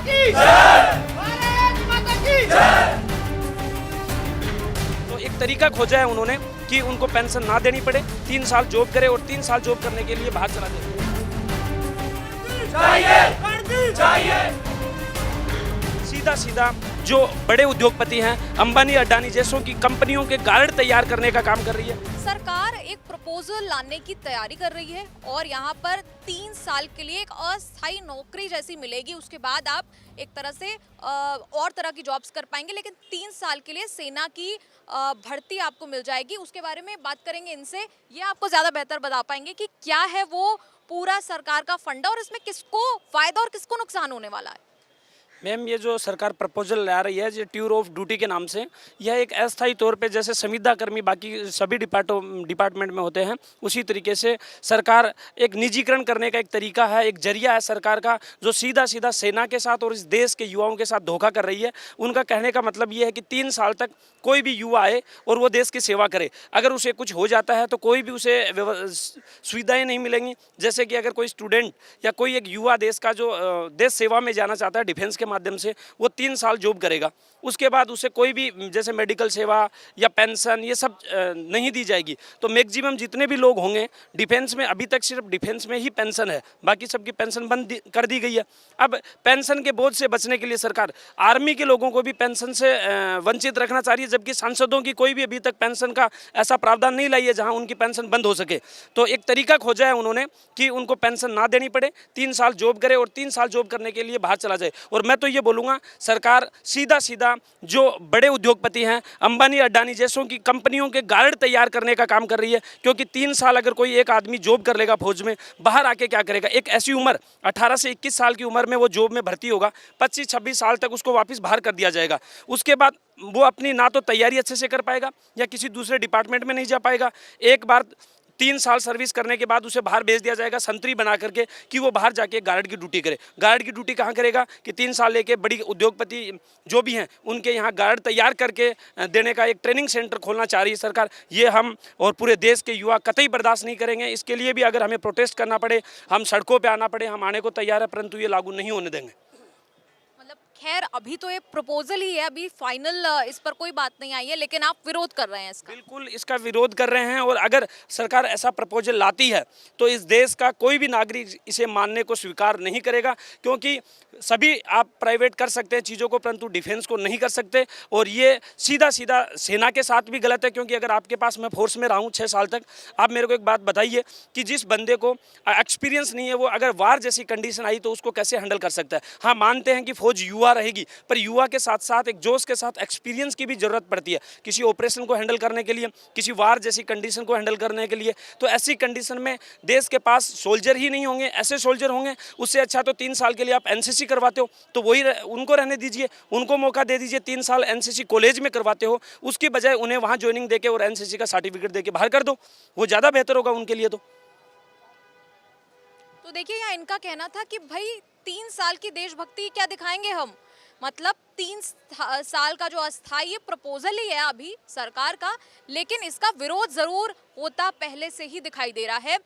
की जय! भारत माता की जय! तो एक तरीका खोजा है उन्होंने कि उनको पेंशन ना देनी पड़े, 3 साल जॉब करे और 3 साल जॉब करने के लिए बाहर चला जाए। सीधा सीधा जो बड़े उद्योगपति हैं, अंबानी अडानी जैसों की कंपनियों के गार्ड तैयार करने का काम कर रही है। सरकार एक प्रपोजल लाने की तैयारी कर रही है और यहाँ पर 3 साल के लिए एक अस्थायी नौकरी जैसी मिलेगी। उसके बाद आप एक तरह से और तरह की जॉब्स कर पाएंगे, लेकिन 3 साल के लिए सेना की भर्ती आपको मिल जाएगी। उसके बारे में बात करेंगे इनसे, ये आपको ज़्यादा बेहतर बता पाएंगे कि क्या है वो पूरा सरकार का फंडा और इसमें किसको फायदा और किसको नुकसान होने वाला है। मैम, ये जो सरकार प्रपोजल ला रही है, जो टूर ऑफ ड्यूटी के नाम से, यह एक अस्थायी तौर पे जैसे संविदा कर्मी बाकी सभी डिपार्टमेंट में होते हैं, उसी तरीके से सरकार एक निजीकरण करने का एक तरीका है, एक जरिया है सरकार का, जो सीधा सीधा सेना के साथ और इस देश के युवाओं के साथ धोखा कर रही है। उनका कहने का मतलब ये है कि 3 साल तक कोई भी युवा आए और वो देश की सेवा करे। अगर उसे कुछ हो जाता है तो कोई भी उसे सुविधाएँ नहीं मिलेंगी। जैसे कि अगर कोई स्टूडेंट या कोई एक युवा देश का जो देश सेवा में जाना चाहता है डिफेंस के माध्यम से, वो 3 साल जॉब करेगा। उसके बाद उसे कोई भी जैसे मेडिकल सेवा या पेंशन ये सब नहीं दी जाएगी। तो मैक्सिमम जितने भी लोग होंगे डिफेंस में, अभी तक सिर्फ डिफेंस में ही पेंशन है, बाकी सबकी पेंशन बंद कर दी गई है। अब पेंशन के बोझ से बचने के लिए सरकार आर्मी के लोगों को भी पेंशन से वंचित रखना चाह रही है, जबकि सांसदों की कोई भी अभी तक पेंशन का ऐसा प्रावधान नहीं लाई है जहां उनकी पेंशन बंद हो सके। तो एक तरीका खोजा है उन्होंने कि उनको पेंशन ना देनी पड़े, 3 साल जॉब करे और 3 साल जॉब करने के लिए बाहर चला जाए। और मैं तो ये बोलूँगा, सरकार सीधा सीधा जो बड़े उद्योगपति हैं, अंबानी अडानी जैसों की कंपनियों के गार्ड तैयार करने का काम कर रही है। क्योंकि 3 साल अगर कोई एक आदमी जॉब कर लेगा फौज में, बाहर आके क्या करेगा? एक ऐसी उम्र 18 से 21 साल की उम्र में वो जॉब में भर्ती होगा, 25-26 साल तक उसको वापस बाहर कर दिया जाएगा। उसके बाद वो अपनी ना तो तैयारी अच्छे से कर पाएगा या किसी दूसरे डिपार्टमेंट में नहीं जा पाएगा। एक बार 3 साल सर्विस करने के बाद उसे बाहर भेज दिया जाएगा संतरी बना करके कि वो बाहर जाके गार्ड की ड्यूटी करे। गार्ड की ड्यूटी कहाँ करेगा कि 3 साल लेके बड़ी उद्योगपति जो भी हैं उनके यहाँ गार्ड तैयार करके देने का एक ट्रेनिंग सेंटर खोलना चाह रही है सरकार। ये हम और पूरे देश के युवा कतई बर्दाश्त नहीं करेंगे। इसके लिए भी अगर हमें प्रोटेस्ट करना पड़े, हम सड़कों पर आना पड़े, हम आने को तैयार है, परंतु ये लागू नहीं होने देंगे। खैर अभी तो ये प्रपोजल ही है, अभी फाइनल इस पर कोई बात नहीं आई है, लेकिन आप विरोध कर रहे हैं इसका। बिल्कुल इसका विरोध कर रहे हैं। और अगर सरकार ऐसा प्रपोजल लाती है तो इस देश का कोई भी नागरिक इसे मानने को स्वीकार नहीं करेगा। क्योंकि सभी आप प्राइवेट कर सकते हैं चीज़ों को, परंतु डिफेंस को नहीं कर सकते। और ये सीधा सीधा सेना के साथ भी गलत है। क्योंकि अगर आपके पास, मैं फोर्स में रहा हूँ 6 साल तक, आप मेरे को एक बात बताइए कि जिस बंदे को एक्सपीरियंस नहीं है, वो अगर वार जैसी कंडीशन आई तो उसको कैसे हैंडल कर सकता है? हाँ, मानते हैं कि फौज युवा रहेगी, पर युवा के साथ साथ एक जोश के साथ एक्सपीरियंस की भी जरूरत पड़ती है किसी ऑपरेशन को हैंडल करने के लिए, किसी वार जैसी कंडीशन को हैंडल करने के लिए। तो ऐसी कंडीशन में देश के पास सोल्जर ही नहीं होंगे, ऐसे सोल्जर होंगे। उससे अच्छा तो 3 साल के लिए आप एनसीसी करवाते हो तो वही उनको रहने दीजिए, उनको मौका दे दीजिए। 3 साल एनसीसी कॉलेज में करवाते हो, उसकी बजाय उन्हें वहाँ ज्वाइनिंग देके और एनसीसी का सर्टिफिकेट देके बाहर कर दो, वो ज़्यादा बेहतर होगा उनके लिए। तो देखिए, यहाँ इनका कहना था कि भाई 3 साल की देशभक्ति क्या दिखाएंगे हम, मतलब 3 साल का जो अस्थायी प्रपोजल ही है अभी सरकार का, लेकिन इसका विरोध जरूर होता पहले से ही दिखाई दे रहा है।